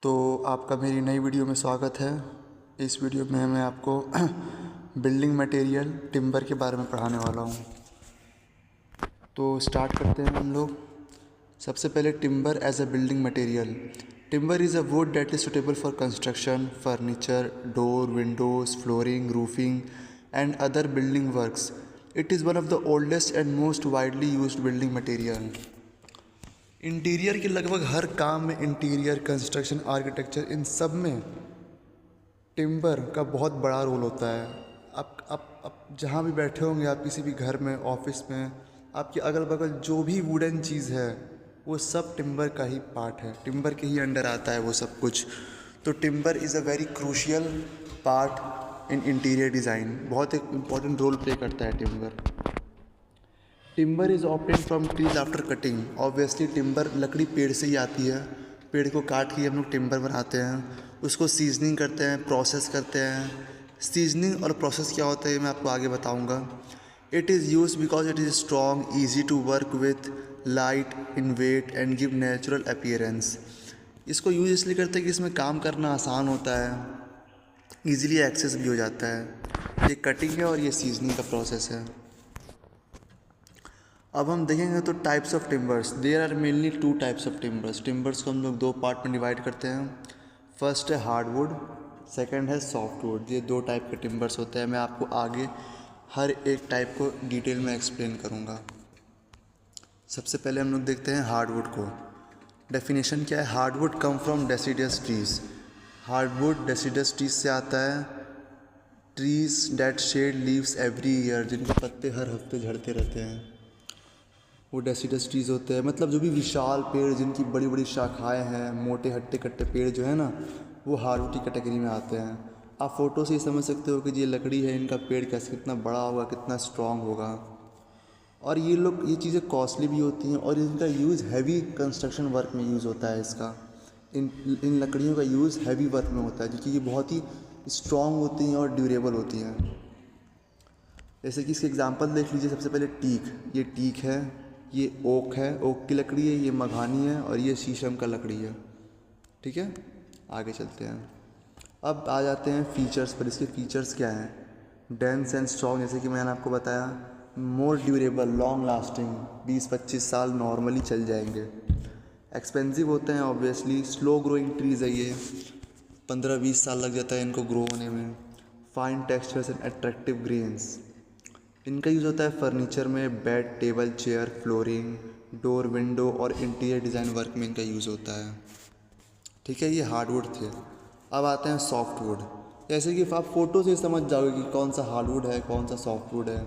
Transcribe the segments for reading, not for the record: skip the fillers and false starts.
तो आपका मेरी नई वीडियो में स्वागत है। इस वीडियो में मैं आपको बिल्डिंग मटेरियल टिम्बर के बारे में पढ़ाने वाला हूँ। तो स्टार्ट करते हैं हम लोग। सबसे पहले timber as a building material. Timber is a wood that is suitable for construction, furniture, door, windows, flooring, roofing and other building works. It is one of the oldest and most widely used building material. Interior के लगभग हर काम में, interior, construction, architecture, इन सब में timber का बहुत बड़ा role होता है। आप जहाँ भी बैठे होंगे, आप किसी भी घर में, ऑफिस में, आपके अगल बगल जो भी वुडन चीज़ है वो सब टिम्बर का ही पार्ट है, टिम्बर के ही अंडर आता है वो सब कुछ। तो timber is a very crucial part in interior design. बहुत एक इम्पॉर्टेंट रोल प्ले करता है timber. Timber is obtain from trees after cutting. Obviously timber लकड़ी पेड़ से ही आती है। पेड़ को काट के हम लोग टिम्बर बनाते हैं, उसको सीजनिंग करते हैं, प्रोसेस करते हैं। सीजनिंग और प्रोसेस क्या होता है मैं आपको आगे बताऊंगा। It is use because it is strong, easy to work with, light in weight and give natural appearance. इसको यूज इसलिए करते हैं कि इसमें काम करना आसान होता है, ईजिली एक्सेस भी हो जाता है। ये कटिंग है और ये सीजनिंग का प्रोसेस है। अब हम देखेंगे तो types of timbers. There are mainly two types of timbers. Timbers को हम लोग दो पार्ट में डिवाइड करते हैं। फर्स्ट है हार्डवुड, सेकंड है सॉफ्टवुड। ये दो टाइप के टिम्बर्स होते हैं। मैं आपको आगे हर एक टाइप को डिटेल में एक्सप्लेन करूँगा। सबसे पहले हम लोग देखते हैं हार्डवुड को। डेफिनेशन क्या है? Hardwood come from deciduous trees. Hardwood deciduous trees से आता है। Trees that shed leaves every year, जिनके पत्ते हर हफ्ते झड़ते रहते हैं, वो डेसिडस ट्रीज़ होते हैं। मतलब जो भी विशाल पेड़ जिनकी बड़ी बड़ी शाखाएं हैं, मोटे हट्टे कट्टे पेड़ जो है ना, वो हार्डवुड की कैटेगरी में आते हैं। आप फ़ोटो से ही समझ सकते हो कि ये लकड़ी है, इनका पेड़ कैसे, कितना बड़ा होगा, कितना स्ट्रॉन्ग होगा। और ये चीज़ें कॉस्टली भी होती हैं और इनका यूज़ हैवी कंस्ट्रक्शन वर्क में यूज़ होता है। इसका इन लकड़ियों का यूज़ हैवी वर्क में होता है, क्योंकि ये बहुत ही स्ट्रॉन्ग होती हैं और ड्यूरेबल होती हैं। जैसे कि इसके एग्जांपल देख लीजिए। सबसे पहले टीक। ये टीक है, ये ओक है, ओक की लकड़ी है, ये मघानी है और ये शीशम का लकड़ी है। ठीक है, आगे चलते हैं। अब आ जाते हैं फीचर्स पर। इसके फीचर्स क्या हैं? डेंस एंड स्ट्रॉन्ग, जैसे कि मैंने आपको बताया। मोर ड्यूरेबल, लॉन्ग लास्टिंग, 20-25 साल नॉर्मली चल जाएंगे। एक्सपेंसिव होते हैं ऑब्वियसली। स्लो ग्रोइंग ट्रीज़ है ये, 15-20 साल लग जाता है इनको ग्रो होने में। Fine textures and attractive grains. इनका यूज़ होता है फर्नीचर में, bed, table, chair, flooring, door, window और इंटीरियर डिज़ाइन वर्क में इनका यूज़ होता है। ठीक है, ये हार्डवुड थे। अब आते हैं सॉफ्टवुड। जैसे कि आप फोटो से समझ जाओगे कि कौन सा हार्डवुड है, कौन सा सॉफ्टवुड है।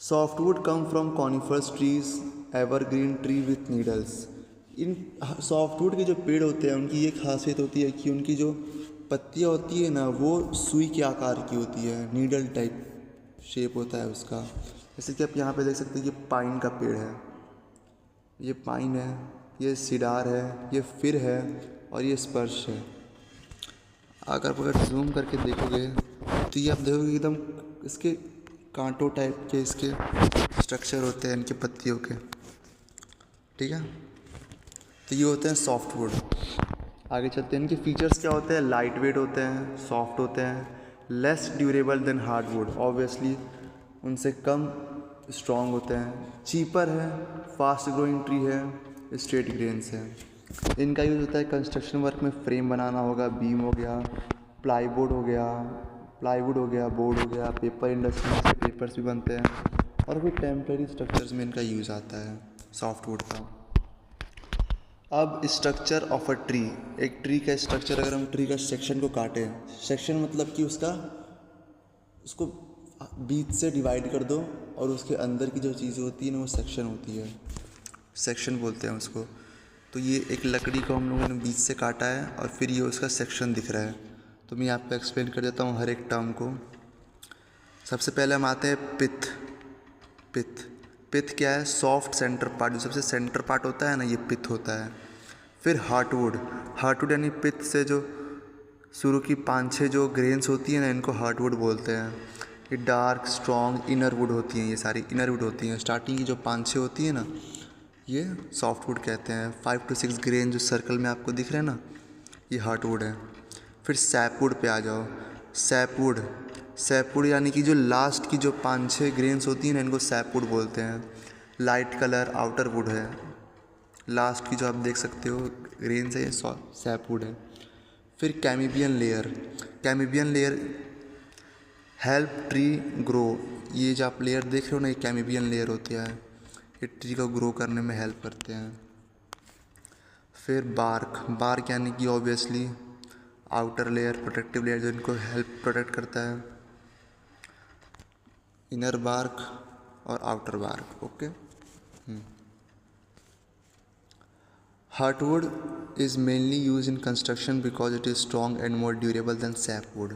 Softwood come from conifers trees, evergreen tree with needles. In softwood के जो पेड़ होते हैं उनकी ये खासियत होती है कि उनकी जो पत्तियाँ होती है ना, वो सुई के आकार की होती है, नीडल टाइप शेप होता है उसका। जैसे कि आप यहाँ पे देख सकते हैं, ये पाइन का पेड़ है, ये पाइन है, ये सिडार है, ये फिर है और ये स्पर्श है। अगर जूम करके देखोगे तो ये आप देखोगे एकदम इसके कांटों टाइप के इसके स्ट्रक्चर होते हैं इनके पत्तियों के। ठीक है, तो ये होते हैं सॉफ्टवुड। आगे चलते हैं। इनके फीचर्स क्या होते हैं? लाइट वेट होते हैं, सॉफ्ट होते हैं, less durable than hardwood, obviously उनसे कम स्ट्रॉन्ग होते हैं, चीपर है, फास्ट ग्रोइंग ट्री है, स्ट्रेट ग्रेन्स है। इनका यूज़ होता है कंस्ट्रक्शन वर्क में। फ्रेम बनाना होगा, बीम हो गया, प्लाईवुड हो गया, बोर्ड हो गया, पेपर इंडस्ट्री में से पेपर्स भी बनते हैं और फिर टेम्प्रेरी स्ट्रक्चर्स में इनका यूज़ आता है सॉफ्टवुड का। अब स्ट्रक्चर ऑफ अ ट्री। एक ट्री का स्ट्रक्चर, अगर हम ट्री का सेक्शन को काटें, सेक्शन मतलब कि उसको बीच से डिवाइड कर दो और उसके अंदर की जो चीज़ें होती हैं ना, वो सेक्शन होती है, सेक्शन बोलते हैं उसको। तो ये एक लकड़ी को हम लोगों ने बीच से काटा है और फिर ये उसका सेक्शन दिख रहा है। तो मैं आपको एक्सप्लेन कर देता हूँ हर एक टर्म को। सबसे पहले हम आते हैं पिथ। पिथ क्या है? सॉफ्ट सेंटर पार्ट, जो सबसे सेंटर पार्ट होता है ना, ये पिथ होता है। फिर हार्टवुड यानी पिथ से जो शुरू की 5-6 जो ग्रेन्स होती है ना, इनको हार्टवुड बोलते हैं। ये डार्क स्ट्रॉन्ग इनर वुड होती हैं, ये सारी इनर वुड होती हैं। स्टार्टिंग की जो 5-6 होती है ना, ये सॉफ्टवुड कहते हैं। 5 to 6 ग्रेन जो सर्कल में आपको दिख रहे हैं ना, ये हार्डवुड है। फिर सैपवुड पे आ जाओ। सैपवुड सैपवुड यानी कि जो लास्ट की जो 5-6 ग्रेन्स होती हैं ना, इनको सैपवुड बोलते हैं। लाइट कलर आउटर वुड है, लास्ट की जो आप देख सकते हो ग्रेन्स है, ये सैपवुड है। फिर कैमिबियन लेयर हेल्प ट्री ग्रो। ये जो आप लेयर देख रहे हो ना, ये कैमिबियन लेयर होती है, ये ट्री को ग्रो करने में हेल्प करते हैं। फिर बार्क यानी कि obviously outer layer, protective layer जो इनको हेल्प प्रोटेक्ट करता है। इनर बार्क और outer bark. Okay. Heartwood is mainly use in construction because it is strong and more durable than sapwood.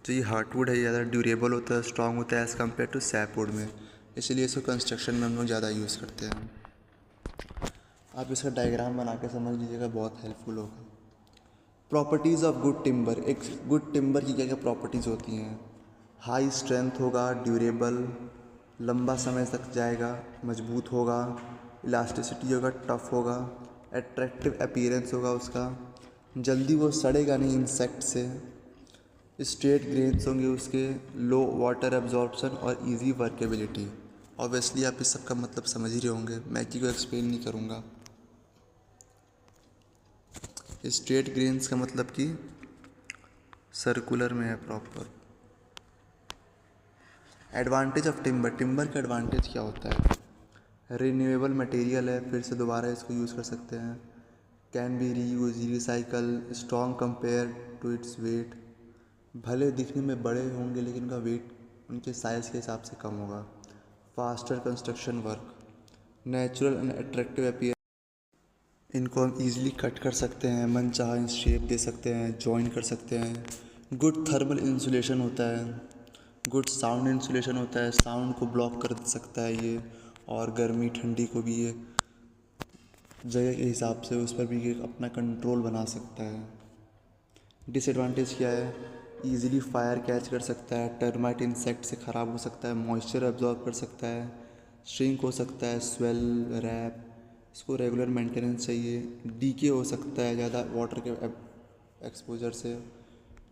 जो ये हार्टवुड है, ज़्यादा ड्यूरेबल होता है, स्ट्रॉन्ग होता है एज़ कम्पेयर टू सैपवुड में, इसलिए इसको कंस्ट्रक्शन में हम लोग ज़्यादा यूज़ करते हैं। आप इसका डायग्राम बना के समझ लीजिएगा, बहुत हेल्पफुल होगा। Properties of good timber. एक गुड टिम्बर की क्या क्या प्रॉपर्टीज़ होती हैं? हाई स्ट्रेंथ होगा, ड्यूरेबल, लंबा समय तक जाएगा, मजबूत होगा, इलास्टिसिटी होगा, टफ होगा, अट्रैक्टिव अपीयरेंस होगा उसका, जल्दी वो सड़ेगा नहीं इंसेक्ट से, स्ट्रेट ग्रेन्स होंगे उसके, लो वाटर एब्जॉर्प्शन और इजी वर्केबिलिटी। ऑब्वियसली आप इस सब का मतलब समझ ही रहे होंगे, मैं की को एक्सप्लेन नहीं करूँगा। स्ट्रेट ग्रेन्स का मतलब कि सर्कुलर में है प्रॉपर। एडवांटेज ऑफ टिम्बर का एडवांटेज क्या होता है? रिन्यूएबल मटेरियल है, फिर से दोबारा इसको यूज़ कर सकते हैं। Can be reuse, recycle, strong compare to its weight. भले दिखने में बड़े होंगे लेकिन उनका वेट उनके साइज़ के हिसाब से कम होगा। Faster construction work, natural and attractive appear. इनको हम इजीली कट कर सकते हैं, मन चाहे शेप दे सकते हैं, जॉइन कर सकते हैं। गुड थर्मल इंसुलेशन होता है, गुड साउंड इंसुलेशन होता है, साउंड को ब्लॉक कर सकता है ये, और गर्मी ठंडी को भी ये जगह के हिसाब से उस पर भी ये अपना कंट्रोल बना सकता है। डिसएडवांटेज क्या है? ईज़िली फायर कैच कर सकता है, टर्माइट इंसेक्ट से ख़राब हो सकता है, मॉइस्चर एब्जॉर्ब कर सकता है, श्रिंक हो सकता है, स्वेल, रैप। इसको रेगुलर मेंटेनेंस चाहिए। डीके हो सकता है ज़्यादा वाटर के एक्सपोजर से।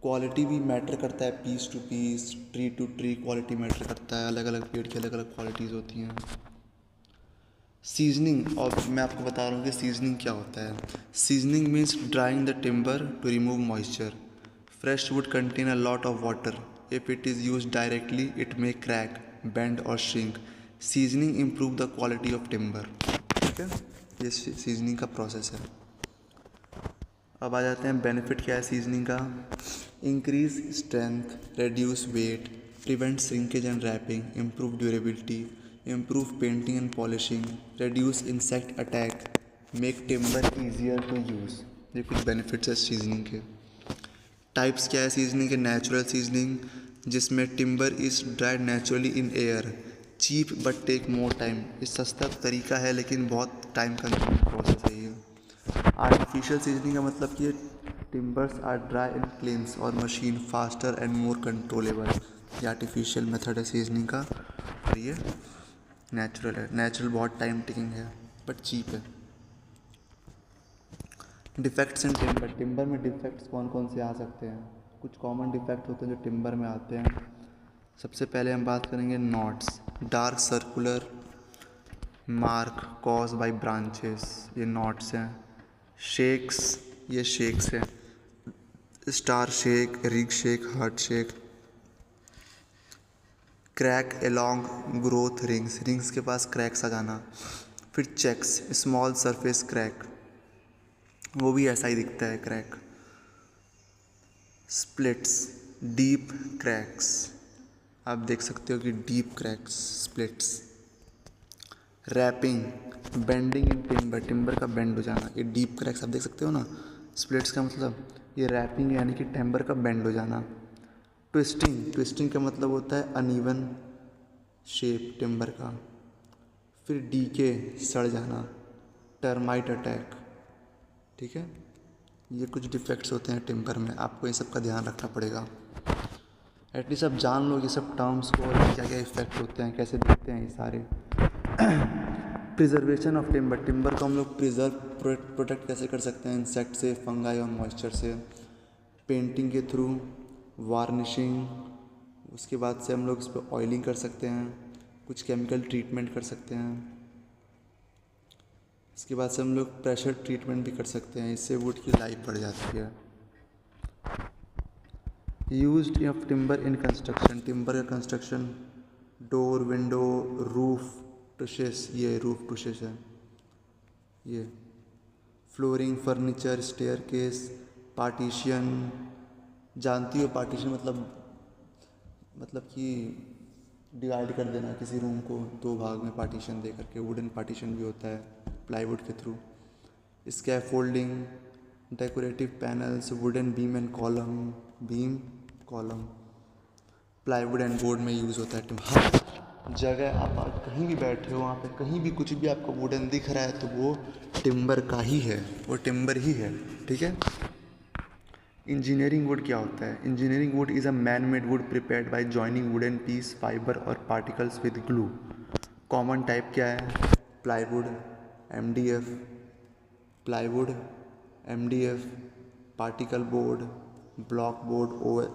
क्वालिटी भी मैटर करता है, piece to piece, tree to tree quality matter करता है, अलग अलग पेड़ की अलग अलग क्वालिटीज़ होती हैं। सीजनिंग, और मैं आपको बता रहा हूँ कि सीजनिंग क्या होता है। Seasoning means drying the timber to remove moisture. Fresh wood contain a lot of water, if it is use directly it may crack, bend और shrink. Seasoning improve the quality of timber. ठीक है, ये seasoning का process है। अब आ जाते हैं benefit क्या है सीजनिंग का। Increase strength, reduce weight, prevent shrinkage and warping, improve durability, improve painting and polishing, reduce insect attack, make timber easier to use. ये कुछ बेनिफिट्स है सीजनिंग के। टाइप्स क्या है सीजनिंग के? नेचुरल सीजनिंग, जिसमें timber is dried naturally in air, cheap but take more time. ये सस्ता तरीका है लेकिन बहुत टाइम कंज्यूमिंग प्रोसेस है ये। आर्टिफिशियल सीजनिंग का मतलब कि timbers are dry and cleans और machine faster and more controllable. ये आर्टिफिशियल मेथड है सीजनिंग का, और ये नेचुरल है। नेचुरल बहुत टाइम टेकिंग है बट चीप है। Defects in timber. टिम्बर में डिफेक्ट्स कौन कौन से आ सकते हैं? कुछ कॉमन डिफेक्ट होते हैं जो टिम्बर में आते हैं। सबसे पहले हम बात करेंगे knots. Dark circular mark cause by branches, ये नॉट्स हैं। शेक्स, ये शेक्स हैं। Star shake, ring shake, heart shake. Crack along growth rings, rings के पास क्रैक्स आ जाना। फिर चेक्स, स्मॉल सरफेस क्रैक, वो भी ऐसा ही दिखता है क्रैक। स्प्लिट्स, डीप क्रैक्स, आप देख सकते हो कि deep cracks, splits. Warping, bending in timber, timber का बेंड हो जाना, ये डीप क्रैक्स आप देख सकते हो ना। स्प्लिट्स का मतलब ये रैपिंग यानी कि टिम्बर का बेंड हो जाना। ट्विस्टिंग, ट्विस्टिंग का मतलब होता है अनइवन शेप टिम्बर का। फिर डीके, सड़ जाना। Termite attack. ठीक है, ये कुछ डिफेक्ट्स होते हैं टिम्बर में, आपको इन सब का ध्यान रखना पड़ेगा। एटलीस्ट आप जान लो ये सब टर्म्स को और क्या क्या इफेक्ट होते हैं, कैसे दिखते हैं ये सारे। प्रिजर्वेशन ऑफ टिम्बर, टिम्बर को हम लोग प्रोटेक्ट कैसे कर सकते हैं, इंसेक्ट से, फंगाई और मॉइस्चर से, पेंटिंग के थ्रू, वार्निशिंग, उसके बाद से हम लोग इस पर ऑयलिंग कर सकते हैं, कुछ केमिकल ट्रीटमेंट कर सकते हैं, इसके बाद से हम लोग प्रेशर ट्रीटमेंट भी कर सकते हैं, इससे वुड की लाइफ बढ़ जाती है। Used of timber in construction, timber का कंस्ट्रक्शन, डोर, विंडो, रूफ टुशेस, ये रूफ टुशेस है, ये फ्लोरिंग, फर्नीचर, स्टेयरकेस, पार्टीशन, जानती हो पार्टीशन मतलब कि डिवाइड कर देना किसी रूम को 2 भाग में पार्टीशन दे करके, वुडन पार्टीशन भी होता है प्लाईवुड के through. Scaffolding, decorative panels, wooden beam and column, plywood and board में यूज़ होता है। हर जगह आप कहीं भी बैठे हो, वहाँ पे कहीं भी कुछ भी आपको वुडन दिख रहा है तो वो टिम्बर का ही है, वो टिम्बर ही है, ठीक है। इंजीनियरिंग वुड क्या होता है? Engineering wood is a man made wood prepared by joining wooden piece, fibre और particles with glue. Common type क्या है? Plywood, MDF, particle board, block board,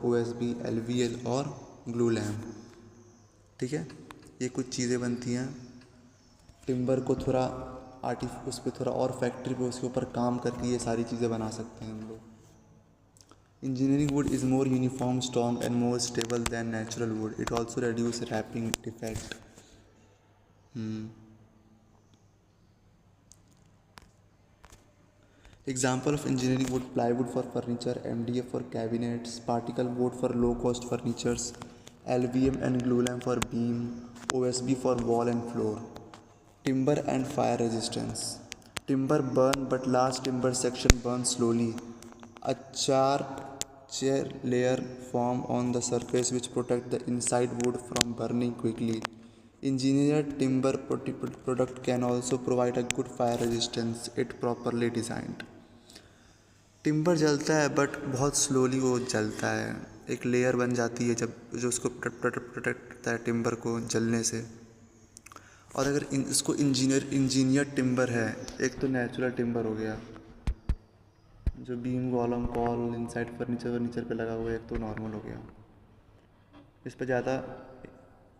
OSB, LVL और ग्लू लैम्प, ठीक है। ये कुछ चीज़ें बनती हैं। टिम्बर को थोड़ा उस पर थोड़ा और फैक्ट्री पे उसके ऊपर काम करके ये सारी चीज़ें बना सकते हैं हम लोग। Engineering wood is more uniform, strong and more stable than natural wood. It also reduce warping defect. Example of engineering wood: plywood for furniture, MDF for cabinets, particle board for low cost furnitures, LVM and glue lamp for beam, OSB for wall and floor. Timber and fire resistance. Timber burn, but large timber section burn slowly. A char layer form on the surface which protect the inside wood from burning quickly. Engineered timber product can also provide a good fire resistance if properly designed. Timber जलता है but बहुत slowly वो जलता है, एक layer बन जाती है जब जो उसको प्रोटेक्ट करता है टिम्बर को जलने से। और अगर इसको इंजीनियर टिम्बर है, एक तो नेचुरल टिम्बर हो गया जो beam, column, call, inside furniture पे लगा हुआ है, एक तो नॉर्मल हो गया। इस पे ज़्यादा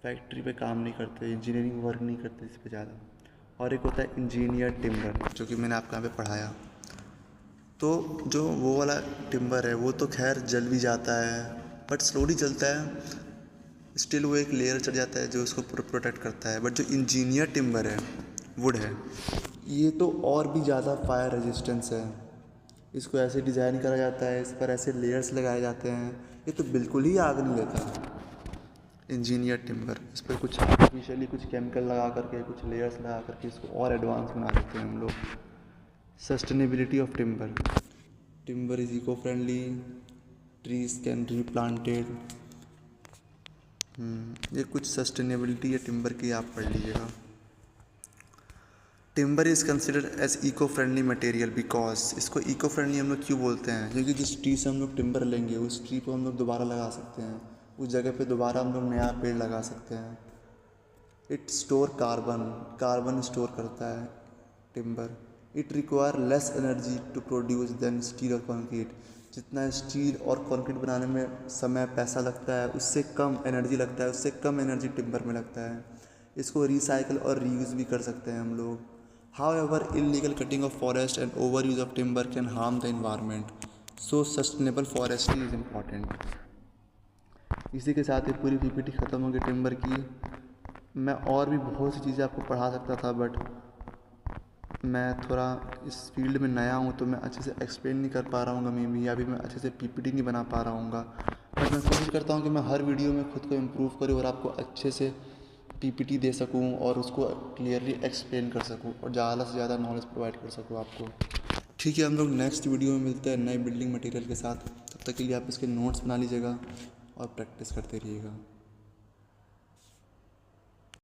फैक्ट्री पे काम नहीं करते, इंजीनियरिंग वर्क नहीं करते इस पे ज़्यादा। और एक होता है इंजीनियर टिम्बर, जो कि मैंने आपको यहाँ पे पढ़ाया। तो जो वो वाला टिम्बर है वो तो खैर जल भी जाता है बट स्लोली जलता है, स्टिल वो एक लेयर चढ़ जाता है जो उसको प्रोटेक्ट करता है। बट जो इंजीनियर टिम्बर है, वुड है, ये तो और भी ज़्यादा फायर रेजिस्टेंस है। इसको ऐसे डिज़ाइन करा जाता है, इस पर ऐसे लेयर्स लगाए जाते हैं, ये तो बिल्कुल ही आग नहीं लेता इंजीनियर टिम्बर। इस पर कुछ आर्टिफिशियली कुछ केमिकल लगा करके, कुछ लेयर्स लगा करके इसको और एडवांस बना देते हैं हम लोग। Sustainability of timber. Timber is eco-friendly. Trees can replanted. ये कुछ सस्टेनेबिलिटी है टिम्बर की, आप पढ़ लीजिएगा। Timber is considered as eco friendly material because, इसको इको फ्रेंडली हम लोग क्यों बोलते हैं? क्योंकि जिस ट्री से हम लोग टिम्बर लेंगे उस ट्री को हम लोग दोबारा लगा सकते हैं, उस जगह पे दोबारा हम लोग नया पेड़ लगा सकते हैं। इट स्टोर कार्बन स्टोर करता है timber. It require less energy to produce than steel और कंक्रीट। जितना स्टील और कंक्रीट बनाने में समय पैसा लगता है उससे कम एनर्जी लगता है, उससे कम एनर्जी टिम्बर में लगता है। इसको रिसाइकल और रीयूज़ भी कर सकते हैं हम लोग। However illegal cutting of forest and over use of timber can harm the environment, so sustainable forestry is important. इसी के साथ ही पूरी पीपीटी ख़त्म हो गई टिम्बर की। मैं और भी बहुत सी चीज़ें आपको पढ़ा सकता था बट मैं थोड़ा इस फील्ड में नया हूँ तो मैं अच्छे से एक्सप्लेन नहीं कर पा रहा हूँ, मे बी या भी मैं अच्छे से पीपीटी नहीं बना पा रहा हूँ। बट मैं कोशिश करता हूँ कि मैं हर वीडियो में खुद को इम्प्रूव करूँ और आपको अच्छे से पीपीटी दे सकूँ और उसको क्लियरली एक्सप्लेन कर सकूँ और ज़्यादा से ज़्यादा नॉलेज प्रोवाइड कर सकूँ आपको। ठीक है, हम लोग नेक्स्ट वीडियो में मिलते हैं नए बिल्डिंग मटेरियल के साथ। तब तक के लिए आप इसके नोट्स बना लीजिएगा और प्रैक्टिस करते रहिएगा।